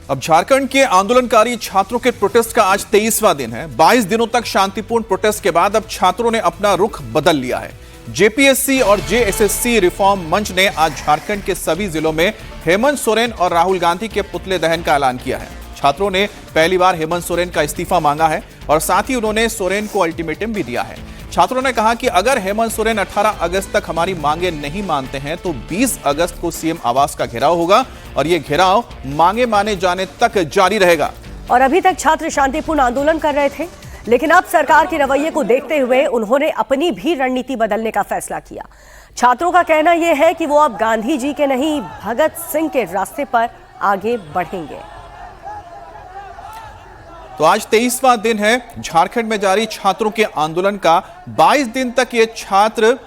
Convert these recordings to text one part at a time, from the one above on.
अब झारखंड के आंदोलनकारी छात्रों के प्रोटेस्ट का आज 23वां दिन है। 22 दिनों तक शांतिपूर्ण प्रोटेस्ट के बाद अब छात्रों ने अपना रुख बदल लिया है। जेपीएससी और जेएसएससी रिफॉर्म मंच ने आज झारखंड के सभी जिलों में हेमंत सोरेन और राहुल गांधी के पुतले दहन का ऐलान किया है। छात्रों ने पहली बार हेमंत सोरेन का इस्तीफा मांगा है और साथ ही उन्होंने सोरेन को अल्टीमेटम भी दिया है। छात्रों ने कहा कि अगर हेमंत सोरेन 18 अगस्त तक हमारी मांगे नहीं मानते हैं तो 20 अगस्त को सीएम आवास का घेराव होगा और यह घेराव मांगे माने जाने तक जारी रहेगा। और अभी तक छात्र शांतिपूर्ण आंदोलन कर रहे थे, लेकिन अब सरकार के रवैये को देखते हुए उन्होंने अपनी भी रणनीति बदलने का फैसला किया। छात्रों का कहना यह है कि वो अब गांधी जी के नहीं, भगत सिंह के रास्ते पर आगे बढ़ेंगे। तो आज 23वां दिन है झारखंड में जारी छात्रों के आंदोलन का। 22 दिन तक ये छात्र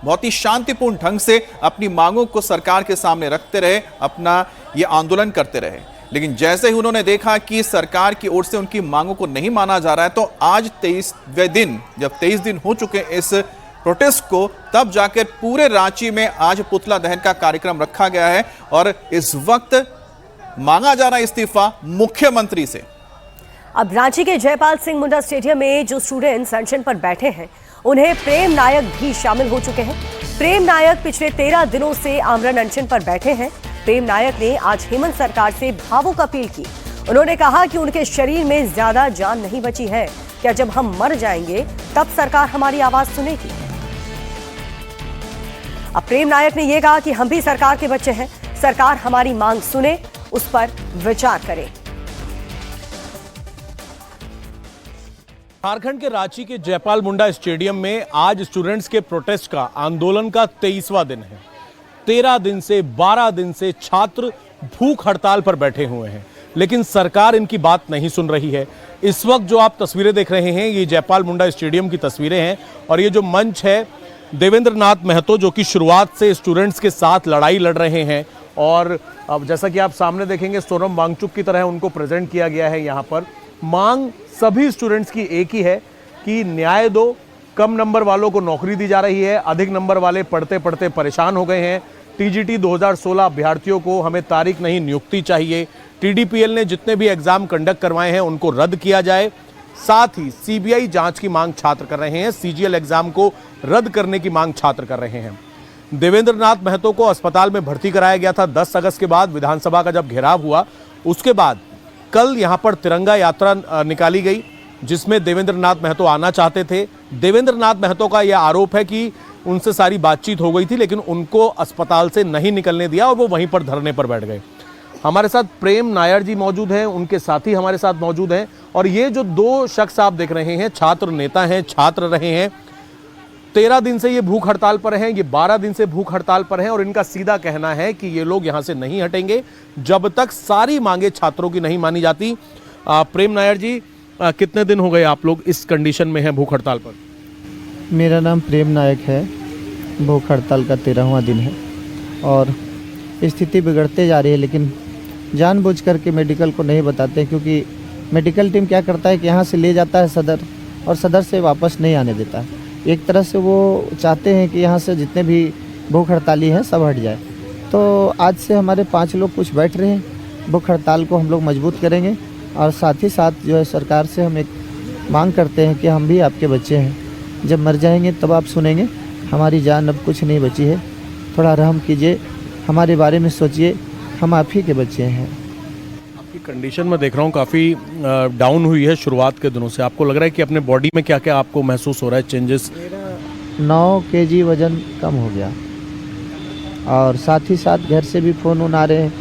बहुत ही शांतिपूर्ण ढंग से अपनी मांगों को सरकार के सामने रखते रहे, अपना ये आंदोलन करते रहे। लेकिन जैसे ही उन्होंने देखा कि सरकार की ओर से उनकी मांगों को नहीं माना जा रहा है, तो आज 23वें दिन, जब 23 दिन हो चुके इस प्रोटेस्ट को, तब जाकर पूरे रांची में आज पुतला दहन का कार्यक्रम रखा गया है और इस वक्त मांगा जा रहा है इस्तीफा मुख्यमंत्री से। अब रांची के जयपाल सिंह मुंडा स्टेडियम में जो स्टूडेंट्स अनशन पर बैठे हैं, उन्हें प्रेम नायक भी शामिल हो चुके हैं। प्रेम नायक पिछले 13 दिनों से आमरण अनशन पर बैठे हैं। प्रेम नायक ने आज हेमंत सरकार से भावुक अपील की। उन्होंने कहा कि उनके शरीर में ज्यादा जान नहीं बची है, क्या जब हम मर जाएंगे तब सरकार हमारी आवाज सुनेगी। अब प्रेम नायक ने यह कहा कि हम भी सरकार के बच्चे हैं, सरकार हमारी मांग सुने, उस पर विचार करे। झारखंड के रांची के जयपाल मुंडा स्टेडियम में आज स्टूडेंट्स के प्रोटेस्ट का, आंदोलन का 23वां दिन है। 13 दिन से 12 दिन से छात्र भूख हड़ताल पर बैठे हुए हैं, लेकिन सरकार इनकी बात नहीं सुन रही है। इस वक्त जो आप तस्वीरें देख रहे हैं, ये जयपाल मुंडा स्टेडियम की तस्वीरें हैं और ये जो मंच है, देवेंद्र नाथ महतो जो कि शुरुआत से स्टूडेंट्स के साथ लड़ाई लड़ रहे हैं और अब जैसा कि आप सामने देखेंगे, सोनम वांगचुक की तरह उनको प्रेजेंट किया गया है। यहाँ पर मांग सभी स्टूडेंट्स की एक ही है कि न्याय दो, कम नंबर वालों को नौकरी दी जा रही है, अधिक नंबर वाले पढ़ते पढ़ते परेशान हो गए हैं। टीजीटी 2016 अभ्यर्थियों को हमें तारीख नहीं, नियुक्ति चाहिए। टीडीपीएल ने जितने भी एग्जाम कंडक्ट करवाए हैं उनको रद्द किया जाए। साथ ही सीबीआई जांच की मांग छात्र कर रहे हैं, सीजीएल एग्जाम को रद्द करने की मांग छात्र कर रहे हैं। देवेंद्र नाथ महतो को अस्पताल में भर्ती कराया गया था 10 अगस्त के बाद। विधानसभा का जब घेराव हुआ उसके बाद कल यहां पर तिरंगा यात्रा निकाली गई, जिसमें देवेंद्र नाथ महतो आना चाहते थे। देवेंद्र नाथ महतो का यह आरोप है कि उनसे सारी बातचीत हो गई थी, लेकिन उनको अस्पताल से नहीं निकलने दिया और वो वहीं पर धरने पर बैठ गए। हमारे साथ प्रेम नायर जी मौजूद हैं, उनके साथी हमारे साथ मौजूद हैं और ये जो दो शख्स आप देख रहे हैं, छात्र नेता हैं, छात्र रहे हैं। 13 दिन से ये भूख हड़ताल पर हैं, ये 12 दिन से भूख हड़ताल पर हैं और इनका सीधा कहना है कि ये लोग यहाँ से नहीं हटेंगे जब तक सारी मांगे छात्रों की नहीं मानी जाती। प्रेम नायर जी, कितने दिन हो गए आप लोग इस कंडीशन में हैं भूख हड़ताल पर? मेरा नाम प्रेम नायक है। भूख हड़ताल का 13वां दिन है और स्थिति बिगड़ते जा रही है, लेकिन जानबूझ करके मेडिकल को नहीं बताते, क्योंकि मेडिकल टीम क्या करता है कि यहाँ से ले जाता है सदर और सदर से वापस नहीं आने देता है। एक तरह से वो चाहते हैं कि यहाँ से जितने भी भूख हड़ताली हैं सब हट जाए। तो आज से हमारे 5 लोग कुछ बैठ रहे हैं। भूख हड़ताल को हम लोग मजबूत करेंगे और साथ ही साथ जो है सरकार से हम एक मांग करते हैं कि हम भी आपके बच्चे हैं, जब मर जाएंगे तब आप सुनेंगे, हमारी जान अब कुछ नहीं बची है, थोड़ा रहम कीजिए, हमारे बारे में सोचिए, हम आप ही के बच्चे हैं। आपकी कंडीशन में देख रहा हूँ काफ़ी डाउन हुई है शुरुआत के दिनों से। आपको लग रहा है कि अपने बॉडी में क्या क्या आपको महसूस हो रहा है चेंजेस? 9 kg वज़न कम हो गया और साथ ही साथ घर से भी फ़ोन आ रहे हैं,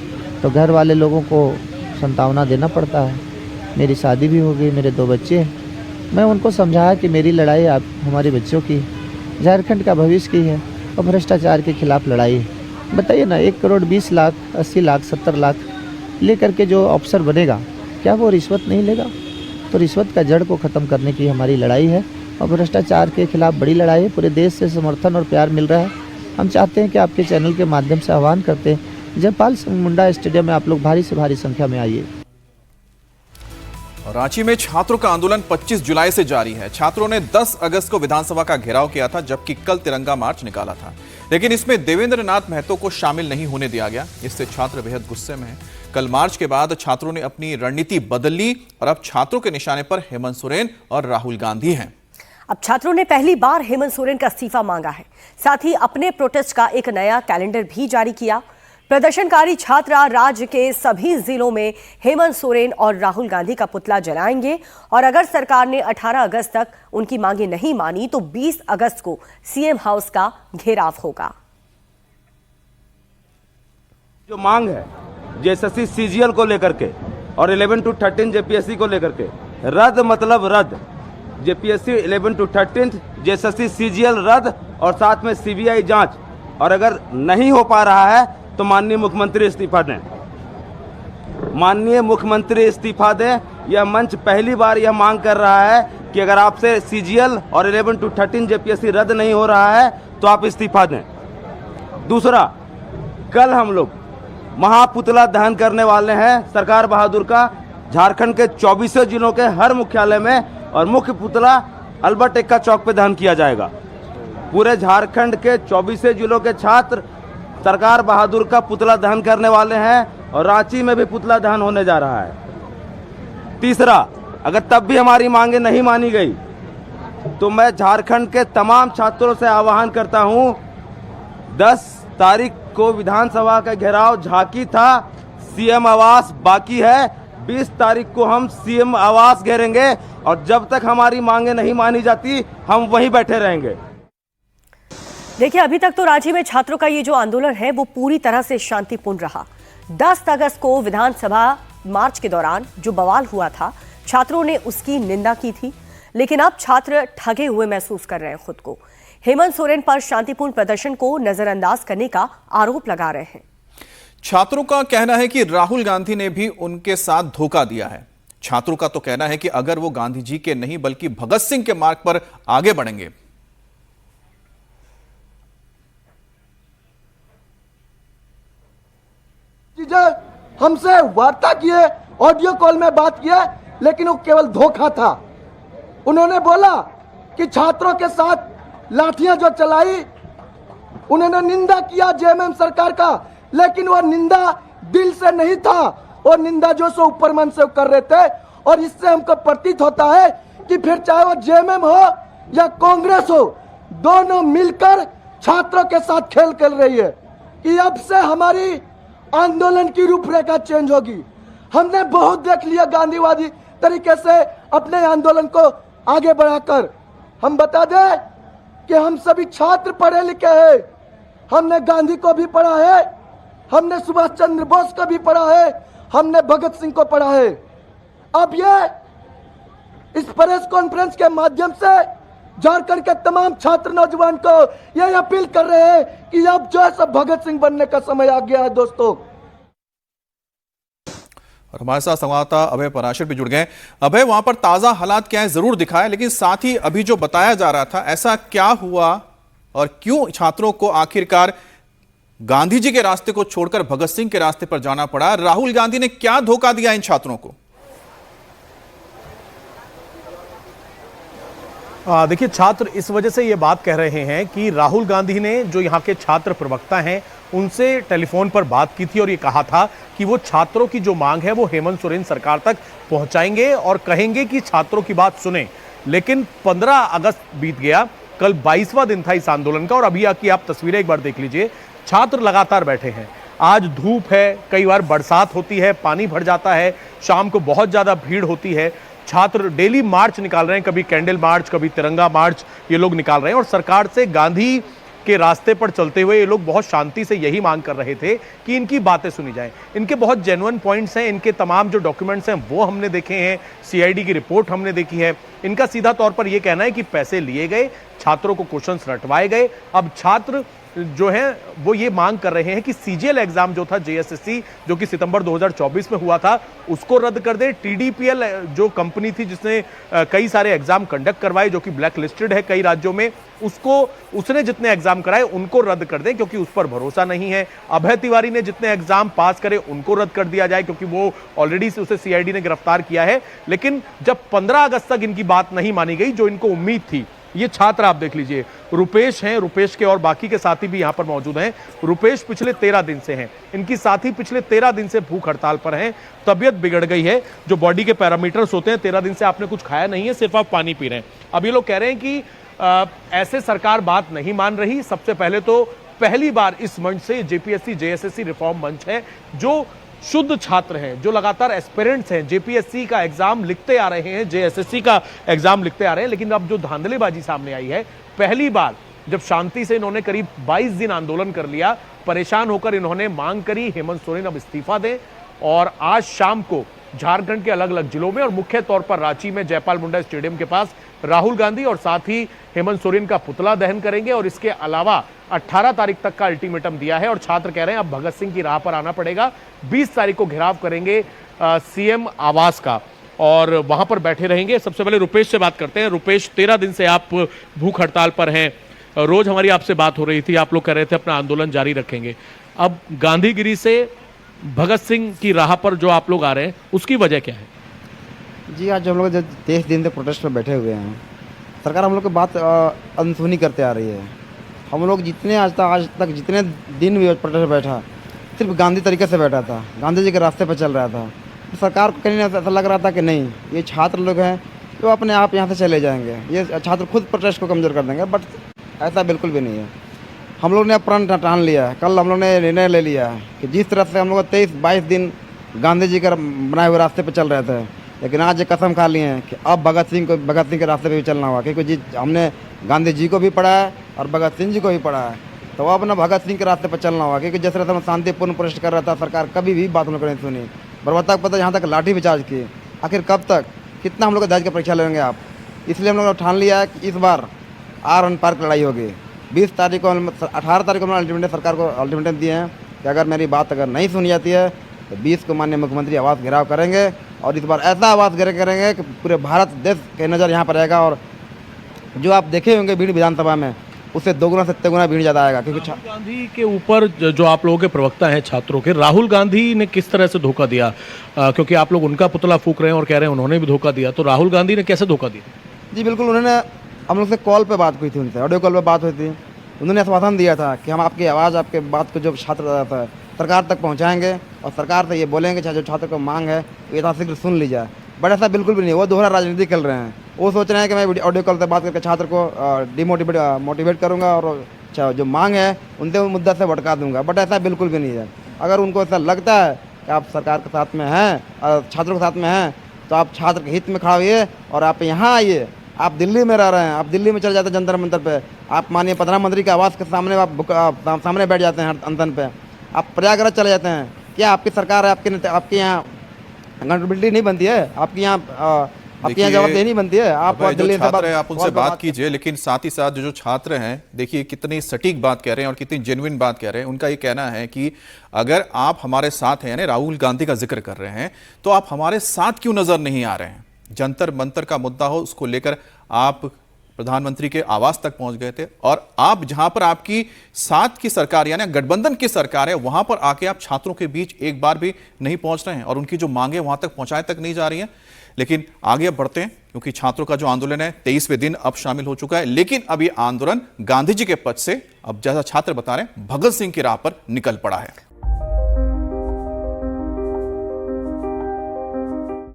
तो घर वाले लोगों को संतावना देना पड़ता है। मेरी शादी भी हो गई, मेरे 2 बच्चे हैं। मैं उनको समझाया कि मेरी लड़ाई आप हमारे बच्चों की, झारखंड का भविष्य की है और भ्रष्टाचार के खिलाफ लड़ाई है। बताइए ना, 1 करोड़ 20 लाख, 80 लाख, 70 लाख लेकर के जो अफसर बनेगा, क्या वो रिश्वत नहीं लेगा? तो रिश्वत का जड़ को ख़त्म करने की हमारी लड़ाई है और भ्रष्टाचार के खिलाफ बड़ी लड़ाई है। पूरे देश से समर्थन और प्यार मिल रहा है। हम चाहते हैं कि आपके चैनल के माध्यम से आह्वान करते हैं, जयपाल सिंह मुंडा स्टेडियम में आप लोग भारी से भारी संख्या में आइए। रांची में छात्रों का आंदोलन 25 जुलाई से जारी है। छात्रों ने 10 अगस्त को विधानसभा का घेराव किया था, जबकि कल तिरंगा मार्च निकाला था, लेकिन इसमें देवेंद्र नाथ महतो को शामिल नहीं होने दिया गया। इससे छात्र बेहद गुस्से में हैं। कल मार्च के बाद छात्रों ने अपनी रणनीति बदल ली और अब छात्रों के निशाने पर हेमंत सोरेन और राहुल गांधी हैं। अब छात्रों ने पहली बार हेमंत सोरेन का इस्तीफा मांगा है। साथ ही अपने प्रोटेस्ट का एक नया कैलेंडर भी जारी किया। प्रदर्शनकारी छात्र राज्य के सभी जिलों में हेमंत सोरेन और राहुल गांधी का पुतला जलाएंगे और अगर सरकार ने 18 अगस्त तक उनकी मांगे नहीं मानी तो 20 अगस्त को सीएम हाउस का घेराव होगा। जो मांग है जेएसएससी सीजीएल को लेकर के और 11 to 13 जेपीएससी को लेकर के, रद्द मतलब रद्द, जेपीएससी 11 to 13 जेएसएससी सीजीएल रद्द और साथ में सीबीआई जांच, और अगर नहीं हो पा रहा है तो माननीय मुख्यमंत्री इस्तीफा दें। माननीय मुख्यमंत्री इस्तीफा दें। यह मंच पहली बार यह मांग कर रहा है कि अगर आपसे सीजीएल और 11 to 13 जेपीएससी रद्द नहीं हो रहा है तो आप इस्तीफा दें। दूसरा, कल हम लोग महापुतला दहन करने वाले हैं सरकार बहादुर का, झारखंड के 24 जिलों के हर मुख्यालय में, और मुख्य पुतला अल्बर्ट एक्का चौक पे दहन किया जाएगा। पूरे झारखंड के 24 जिलों के छात्र सरकार बहादुर का पुतला दहन करने वाले हैं और रांची में भी पुतला दहन होने जा रहा है। तीसरा, अगर तब भी हमारी मांगे नहीं मानी गई तो मैं झारखंड के तमाम छात्रों से आह्वान करता हूं, 10 तारीख को विधानसभा का घेराव झांकी था, सीएम आवास बाकी है, 20 तारीख को हम सीएम आवास घेरेंगे और जब तक हमारी मांगे नहीं मानी जाती हम वहीं बैठे रहेंगे। देखिए, अभी तक तो राज्य में छात्रों का ये जो आंदोलन है वो पूरी तरह से शांतिपूर्ण रहा। 10 अगस्त को विधानसभा मार्च के दौरान जो बवाल हुआ था, छात्रों ने उसकी निंदा की थी, लेकिन अब छात्र ठगे हुए महसूस कर रहे हैं खुद को। हेमंत सोरेन पर शांतिपूर्ण प्रदर्शन को नजरअंदाज करने का आरोप लगा रहे हैं। छात्रों का कहना है कि राहुल गांधी ने भी उनके साथ धोखा दिया है। छात्रों का तो कहना है कि अगर वो गांधी जी के नहीं बल्कि भगत सिंह के मार्ग पर आगे बढ़ेंगे। हमसे वार्ता किए, ऑडियो कॉल में बात किए, लेकिन वो केवल धोखा था। उन्होंने बोला कि छात्रों के साथ लाठियां जो चलाई, उन्होंने निंदा किया जेएमएम सरकार का, लेकिन वह निंदा दिल से नहीं था, वो निंदा जो सो ऊपर मन से कर रहे थे। और इससे हमको प्रतीत होता है कि फिर चाहे वो जेएमएम हो या कांग्रेस हो, दोनों मिलकर छात्रों के साथ खेल कर रही है कि अब से हमारी आंदोलन की रूपरेखा चेंज होगी। हमने बहुत देख लिया गांधीवादी तरीके से अपने आंदोलन को आगे बढ़ाकर। हम बता दें कि हम सभी छात्र पढ़े लिखे हैं, हमने गांधी को भी पढ़ा है, हमने सुभाष चंद्र बोस को भी पढ़ा है, हमने भगत सिंह को पढ़ा है। अब ये इस प्रेस कॉन्फ्रेंस के माध्यम से झारखंड के तमाम छात्र नौजवान को यह अपील कर रहे हैं कि अब जो है सब भगत सिंह बनने का समय आ गया है दोस्तों। और हमारे साथ संवाददाता अभय पराशर भी जुड़ गए। अभय, वहां पर ताजा हालात क्या है जरूर दिखाए, लेकिन साथ ही अभी जो बताया जा रहा था, ऐसा क्या हुआ और क्यों छात्रों को आखिरकार गांधी जी के रास्ते को छोड़कर भगत सिंह के रास्ते पर जाना पड़ा? राहुल गांधी ने क्या धोखा दिया इन छात्रों को? देखिए, छात्र इस वजह से ये बात कह रहे हैं कि राहुल गांधी ने जो यहाँ के छात्र प्रवक्ता हैं उनसे टेलीफोन पर बात की थी और ये कहा था कि वो छात्रों की जो मांग है वो हेमंत सोरेन सरकार तक पहुंचाएंगे और कहेंगे कि छात्रों की बात सुने। लेकिन 15 अगस्त बीत गया, कल 22वां दिन था इस आंदोलन का और अभी की आप तस्वीरें एक बार देख लीजिए। छात्र लगातार बैठे हैं, आज धूप है, कई बार बरसात होती है, पानी भर जाता है, शाम को बहुत ज्यादा भीड़ होती है। छात्र डेली मार्च निकाल रहे हैं, कभी कैंडल मार्च, कभी तिरंगा मार्च, ये लोग निकाल रहे हैं और सरकार से गांधी के रास्ते पर चलते हुए ये लोग बहुत शांति से यही मांग कर रहे थे कि इनकी बातें सुनी जाएं। इनके बहुत जेन्युइन पॉइंट्स हैं, इनके तमाम जो डॉक्यूमेंट्स हैं वो हमने देखे हैं, सीआईडी की रिपोर्ट हमने देखी है। इनका सीधा तौर पर यह कहना है कि पैसे लिए गए, छात्रों को क्वेश्चंस रटवाए गए। अब छात्र जो है वो ये मांग कर रहे हैं कि सीजीएल एग्जाम जो था जेएसएससी जो कि सितंबर 2024 में हुआ था उसको रद्द कर दे। टीडीपीएल जो कंपनी थी जिसने कई सारे एग्जाम कंडक्ट करवाए, जो कि ब्लैक लिस्टेड है कई राज्यों में, उसने जितने एग्जाम कराए उनको रद्द कर दे क्योंकि उस पर भरोसा नहीं है। अभय तिवारी ने जितने एग्जाम पास करे उनको रद्द कर दिया जाए क्योंकि वो ऑलरेडी उसे सीआईडी ने गिरफ्तार किया है। लेकिन जब 15 अगस्त तक इनकी बात नहीं मानी गई, जो इनको उम्मीद थी ये छात्र आप देख लीजिए, रुपेश हैं, रुपेश के और बाकी के साथी भी यहां पर मौजूद हैं। रुपेश पिछले 13 दिन से हैं, इनकी साथी पिछले 13 दिन से भूख हड़ताल पर हैं, तबियत बिगड़ गई है। जो बॉडी के पैरामीटर्स होते हैं, 13 दिन से आपने कुछ खाया नहीं है, सिर्फ आप पानी पी रहे हैं। अब ये लोग कह रहे हैं कि ऐसे सरकार बात नहीं मान रही। सबसे पहले तो पहली बार इस मंच से जेपीएससी जेएसएससी रिफॉर्म मंच है, जो शुद्ध छात्र हैं, जो लगातार एस्पिरेंट्स हैं, जेपीएससी का एग्जाम लिखते आ रहे हैं, जेएसएससी का एग्जाम लिखते आ रहे हैं, लेकिन अब जो धांधलीबाजी सामने आई है, पहली बार जब शांति से इन्होंने करीब 22 दिन आंदोलन कर लिया, परेशान होकर इन्होंने मांग करी हेमंत सोरेन अब इस्तीफा दें, और आज शाम को झारखंड के अलग अलग जिलों में और मुख्य तौर पर रांची में जयपाल मुंडा स्टेडियम के पास राहुल गांधी और साथ ही हेमंत सोरेन का पुतला दहन करेंगे। और इसके अलावा 18 तारीख तक का अल्टीमेटम दिया है और छात्र कह रहे हैं अब भगत सिंह की राह पर आना पड़ेगा। 20 तारीख को घेराव करेंगे सीएम आवास का और वहां पर बैठे रहेंगे। सबसे पहले रुपेश से बात करते हैं। रुपेश, 13 दिन से आप भूख हड़ताल पर हैं, रोज हमारी आपसे बात हो रही थी, आप लोग कह रहे थे अपना आंदोलन जारी रखेंगे। अब गांधीगिरी से भगत सिंह की राह पर जो आप लोग आ रहे हैं, उसकी वजह क्या है? जी, आज हम लोग जब 23 दिन से प्रोटेस्ट पर बैठे हुए हैं, सरकार हम लोग की बात अनसुनी करते आ रही है। हम लोग जितने आज तक जितने दिन भी प्रोटेस्ट पर बैठा, सिर्फ गांधी तरीके से बैठा था, गांधी जी के रास्ते पर चल रहा था। तो सरकार को कहीं ना ऐसा लग रहा था कि नहीं, ये छात्र लोग हैं तो अपने आप यहाँ से चले जाएंगे, ये छात्र खुद प्रोटेस्ट को कमज़ोर कर देंगे, बट ऐसा बिल्कुल भी नहीं है। हम लोग ने प्रण ठान लिया है, कल हम लोग ने निर्णय ले लिया है कि जिस तरह से हम लोग 23-22 दिन गांधी जी के बनाए हुए रास्ते पर चल रहे थे, लेकिन आज ये कसम खा लिए हैं कि अब भगत सिंह के रास्ते पे भी चलना होगा, क्योंकि जी हमने गांधी जी को भी पढ़ा है और भगत सिंह जी को भी पढ़ा है, तो अब ना भगत सिंह के रास्ते पर चलना होगा। क्योंकि जिस तरह से हम शांतिपूर्ण प्रोटेस्ट कर रहा था, सरकार कभी भी बात हम लोग नहीं सुनी, बर्बाद तक पता यहाँ तक लाठी भी चार्ज की। आखिर कब तक, कितना हम लोग दाज की परीक्षा लेंगे आप? इसलिए हम लोग ने ठान लिया है कि इस बार आर एन पार की लड़ाई होगी। 20 तारीख को 18 तारीख को हमने अल्टीमेटम सरकार को अल्टीमेटम दिए हैं कि अगर मेरी बात अगर नहीं सुनी जाती है तो 20 को माननीय मुख्यमंत्री आवास घेराव करेंगे, और इस बार ऐसा आवास घेराव करेंगे कि पूरे भारत देश की नज़र यहाँ पर रहेगा, और जो आप देखे होंगे भीड़ विधानसभा में, उससे 2 गुना से 7 गुना भीड़ ज़्यादा आएगा। क्योंकि राहुल गांधी के ऊपर जो आप लोगों के प्रवक्ता हैं छात्रों के, राहुल गांधी ने किस तरह से धोखा दिया? क्योंकि आप लोग उनका पुतला फूंक रहे हैं और कह रहे हैं उन्होंने भी धोखा दिया, तो राहुल गांधी ने कैसे धोखा दिया? जी बिल्कुल, उन्होंने हम लोग से कॉल पे बात हुई थी, उनसे ऑडियो कॉल पे बात हुई थी। उन्होंने आश्वासन दिया था कि हम आपकी आवाज़, आपके बात को जो छात्र था सरकार तक पहुंचाएंगे और सरकार से ये बोलेंगे जो छात्र को मांग है यथाशीघ्र सुन ली जाए। बट ऐसा बिल्कुल भी नहीं, वो दोहरा राजनीति खेल रहे हैं। वो सोच रहे हैं कि मैं ऑडियो कॉल से बात करके छात्र को मोटिवेट करूँगा और जो मांग है उनसे मुद्दा से भटका दूंगा, बट ऐसा बिल्कुल भी नहीं है। अगर उनको ऐसा लगता है कि आप सरकार के साथ में हैं और छात्रों के साथ में हैं, तो आप छात्र के हित में खड़ा होइए और आप यहाँ आइए। आप दिल्ली में रह रहे हैं, आप दिल्ली में चले जाते हैं जंतर मंतर पे, आप माननीय प्रधानमंत्री के आवास के सामने आप सामने बैठ जाते हैं अनशन पे, आप प्रयागराज चले जाते हैं। क्या आपकी सरकार है, आपके यहाँ अकाउंटेबिलिटी नहीं बनती है? आपके यहाँ जवाबदेही नहीं बनती है? आप दिल्ली से आप उनसे बात कीजिए, लेकिन साथ ही साथ जो छात्र हैं, देखिए कितनी सटीक बात कह रहे हैं और कितनी जेन्युइन बात कह रहे हैं। उनका ये कहना है कि अगर आप हमारे साथ हैं, यानी राहुल गांधी का जिक्र कर रहे हैं, तो आप हमारे साथ क्यों नजर नहीं आ रहे हैं? जंतर मंतर का मुद्दा हो, उसको लेकर आप प्रधानमंत्री के आवास तक पहुंच गए थे, और आप जहां पर आपकी साथ की सरकार यानी गठबंधन की सरकार है, वहां पर आके आप छात्रों के बीच एक बार भी नहीं पहुंच रहे हैं और उनकी जो मांगे वहां तक पहुंचाए तक नहीं जा रही हैं। लेकिन आगे अब बढ़ते हैं, क्योंकि छात्रों का जो आंदोलन है 23वें दिन अब शामिल हो चुका है, लेकिन अब ये आंदोलन गांधी जी के पद से अब जैसा छात्र बता रहे हैं भगत सिंह की राह पर निकल पड़ा है।